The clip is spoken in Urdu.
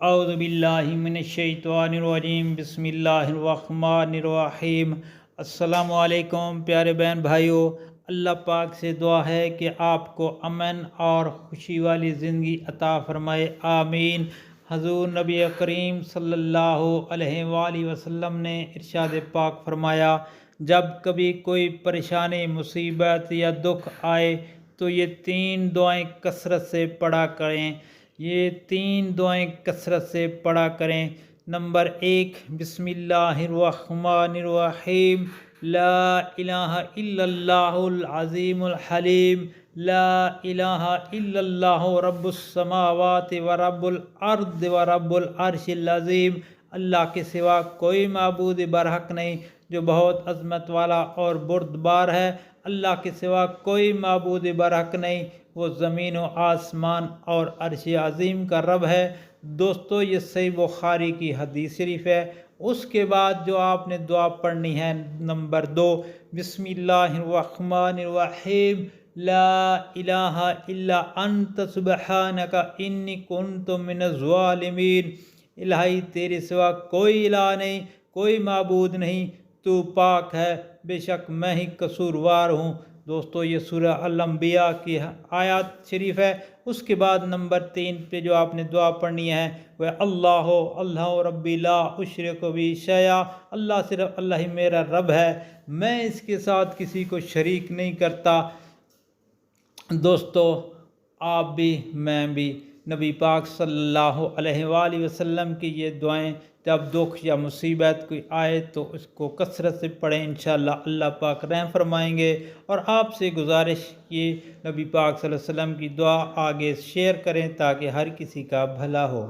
اعوذ باللہ من الشیطان الرجیم، بسم اللہ الرحمن الرحیم۔ السلام علیکم پیارے بہن بھائیوں، اللہ پاک سے دعا ہے کہ آپ کو امن اور خوشی والی زندگی عطا فرمائے، آمین۔ حضور نبی کریم صلی اللہ علیہ وآلہ وسلم نے ارشاد پاک فرمایا، جب کبھی کوئی پریشانی، مصیبت یا دکھ آئے تو یہ 3 دعائیں کثرت سے پڑھا کریں۔ یہ 3 دعائیں کثرت سے پڑھا کریں۔ نمبر 1، بسم اللہ الرحمن الرحیم، لا الہ الا اللہ العظیم الحلیم، لا الہ الا اللہ رب السماوات و رب الارض و رب العرش العظیم۔ اللہ کے سوا کوئی معبود برحق نہیں جو بہت عظمت والا اور بردبار ہے۔ اللہ کے سوا کوئی معبود برحق نہیں، وہ زمین و آسمان اور عرش عظیم کا رب ہے۔ دوستو، یہ صحیح بخاری کی حدیث شریف ہے۔ اس کے بعد جو آپ نے دعا پڑھنی ہے، نمبر 2، بسم اللہ الرحمن الرحیم، لا الہ الا انت سبحانک انی کنت من الظالمین۔ الہی تیرے سوا کوئی الہ نہیں، کوئی معبود نہیں، تو پاک ہے، بے شک میں ہی قصوروار ہوں۔ دوستو، یہ سورہ الانبیاء کی آیات شریف ہے۔ اس کے بعد نمبر 3 پہ جو آپ نے دعا پڑھنی ہے وہ اللہ ربی لا اشرک بہ شیئا، اللہ صرف اللہ ہی میرا رب ہے، میں اس کے ساتھ کسی کو شریک نہیں کرتا۔ دوستو، آپ بھی میں بھی نبی پاک صلی اللہ علیہ وآلہ وسلم کی یہ دعائیں جب دکھ یا مصیبت کوئی آئے تو اس کو کثرت سے پڑھیں، انشاءاللہ اللہ پاک رحم فرمائیں گے۔ اور آپ سے گزارش یہ نبی پاک صلی اللہ علیہ وسلم کی دعا آگے شیئر کریں تاکہ ہر کسی کا بھلا ہو۔